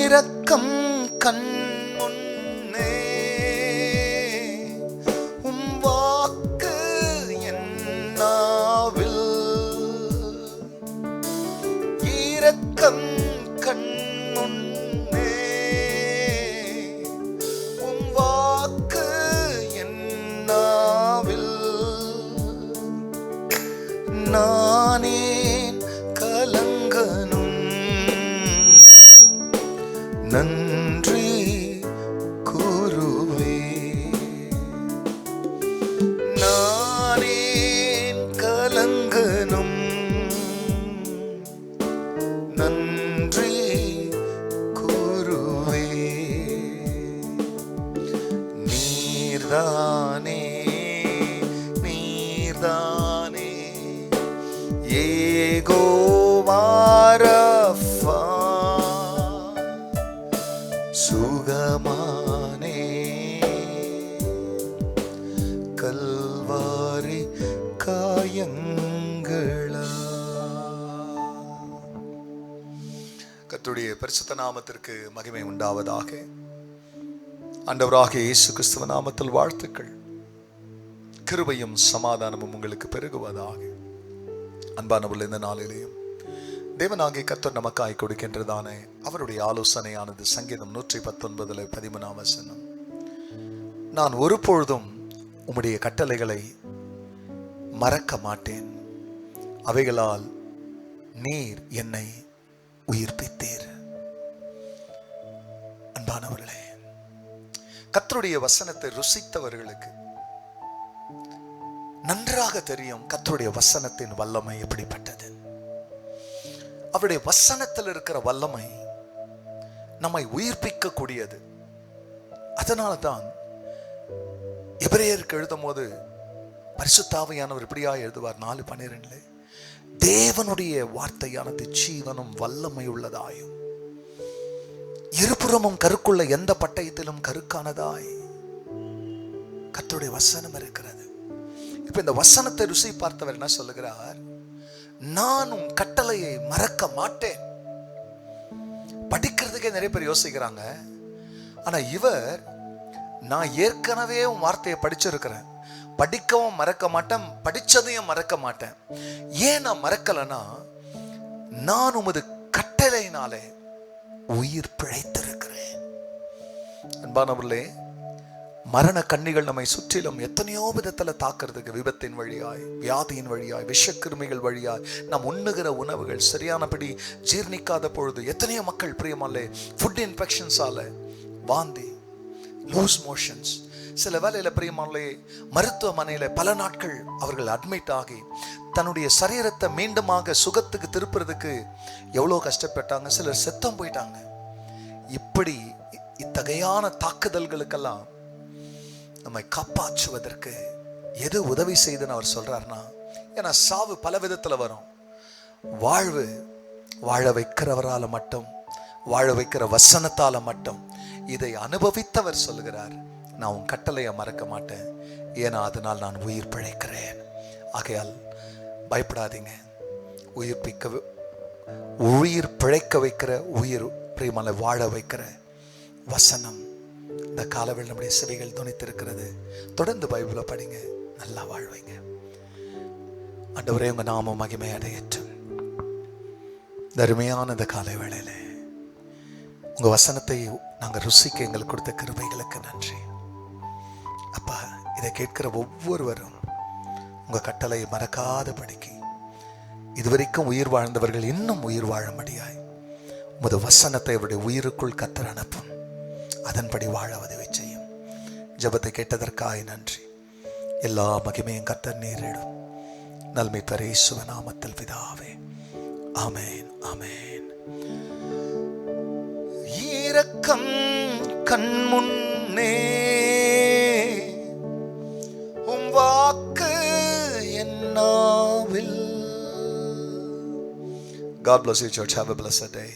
இரக்கம் கண் முன்னே உம் வாக்கு என் நாவில். இரக்கம் கண் முன்னே உம் வாக்கு என் நாவில். நானேன் கலங்கனும் நன்றி கூறுவே. நானேன் கலங்கனும் நன்றி கூறுவே. நீர்தானே நீர்தானே யெகோவா ரஃபா, சுகமானே கல்வாரி காயங்களா. கர்த்தருடைய பரிசுத்த நாமத்திற்கு மகிமை உண்டாவதாக. ஆண்டவராகிய இயேசு கிறிஸ்துவ நாமத்தில் வாழ்த்துக்கள். கிருபையும் சமாதானமும் உங்களுக்கு பெருகுவதாக. அன்பானவர்கள், இந்த நாளிலேயும் தேவனாகிய கர்த்தர் நமக்காய் கொடுக்கின்றதான அவருடைய ஆலோசனையானது சங்கீதம் 119:13 நான் ஒருபொழுதும் உம்முடைய கட்டளைகளை மறக்க மாட்டேன், அவைகளால் நீர் என்னை உயிர்ப்பித்தீர். அன்பானவர்களே, கர்த்தருடைய வசனத்தை ருசித்தவர்களுக்கு நன்றாக தெரியும் கர்த்தருடைய வசனத்தின் வல்லமை எப்படிப்பட்டது. அவருடைய வசனத்தில் இருக்கிற வல்லமை நம்மை உயிர்ப்பிக்க கூடியது. அதனால தான் எபிரேயருக்கு எழுதும் போது பரிசுத்த ஆவியானவர் இப்படியா எழுதுவார் 4:12 தேவனுடைய வார்த்தையானது ஜீவனும் வல்லமை உள்ளதாயும் இருபுறமும் கருக்குள்ள எந்த பட்டயத்திலும் கருக்கானதாய் கர்த்தருடைய வசனம் இருக்கிறது. இப்ப இந்த வசனத்தை ருசி பார்த்தவர் என்ன சொல்லுகிறார்? நானும் கட்டளையை மறக்க மாட்டேன். படிக்கிறதுக்கே நிறைய பேர் யோசிக்கிறாங்க. ஆனா இவர், நான் ஏற்கனவே உன் வார்த்தையை படிச்சிருக்கிறேன், படிக்கவும் மறக்க மாட்டேன், படிச்சதையும் மறக்க மாட்டேன். ஏன் நான் மறக்கலன்னா, நான் உமது கட்டளையினாலே உயிர் பிழைத்திருக்கிறேன். அன்பானவர்களே, மரண கண்ணிகள் நம்மை சுற்றிலும் எத்தனையோ விதத்துல தாக்குறதுக்கு, விபத்தின் வழியாய், வியாதியின் வழியாய், விஷக்கிருமிகள் வழியாய், நாம் உண்ணுகிற உணவுகள் சரியானபடி ஜீர்ணிக்காத பொழுது எத்தனையோ மக்கள் பிரியமாலே ஃபுட் இன்ஃபெக்ஷன்ஸால வாந்தி, லூஸ் மோஷன்ஸ், சில வேளையில பிரியமாலே மருத்துவமனையில பல நாட்கள் அவர்கள் அட்மிட் ஆகி தன்னுடைய சரீரத்தை மீண்டுமாக சுகத்துக்கு திருப்புறதுக்கு எவ்வளோ கஷ்டப்பட்டாங்க. சிலர் செத்தம் போயிட்டாங்க. இப்படி இத்தகையான தாக்குதல்களுக்கெல்லாம் நம்மை காப்பாற்றுவதற்கு எது உதவி செய்துன்னு அவர் சொல்றாருன்னா, ஏன்னா சாவு பல விதத்துல வரும். வாழ்வு வாழ வைக்கிறவரால மட்டும், வாழ வைக்கிற வசனத்தால மட்டும். இதை அனுபவித்தவர் சொல்லுகிறார், நான் உன் கட்டளையை மறக்க மாட்டேன், ஏன்னா அதனால் நான் உயிர் பிழைக்கிறேன். ஆகையால் பயப்படாதீங்க. உயிர் பிழைக்க வைக்கிற, உயிர் பிரியமான வாழ வைக்கிற வசனம் இந்த காலவில் நம்முடைய செவிகள் துணித்திருக்கிறது. தொடர்ந்து பைபிளை படிங்க, நல்லா வாழ்வீங்க. ஆண்டவரே, உங்க நாமம் மகிமை அடையட்டும். அருமையான இந்த காலை வேளையில உங்க வசனத்தை நாங்கள் ருசிக்க எங்களுக்கு கொடுத்த கிருபைகளுக்கு நன்றி. அப்பா, இதை கேட்கிற ஒவ்வொருவரும் உங்க கட்டளை மறக்காத படிக்க, இதுவரைக்கும் உயிர் வாழ்ந்தவர்கள் இன்னும் உயிர் வாழும்படியாய் உமது வசனத்தை அவருடைய உயிருக்குள் கர்த்தர் அனுப்பும். அதன்படி வாழ உதவி செய்யும். ஜெபத்தை கேட்டதற்காக நன்றி. எல்லா மகிமையும் கர்த்தர் நேரிடும். நல்மை பெற இயேசுவ நாமத்தில் பிதாவே, ஆமென், ஆமென். இரக்கம் கண் முன்னே உம் வாக்கு என் நாவில். God bless you church. Have a blessed day.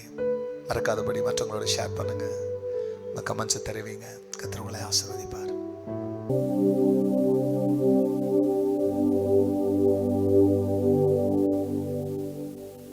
மறக்காதபடி மற்றவங்களோட ஷேர் பண்ணுங்க, கமெண்ட்ஸ் தெரிவிங்க. கர்த்தர் உங்களை ஆசீர்வதிப்பார்.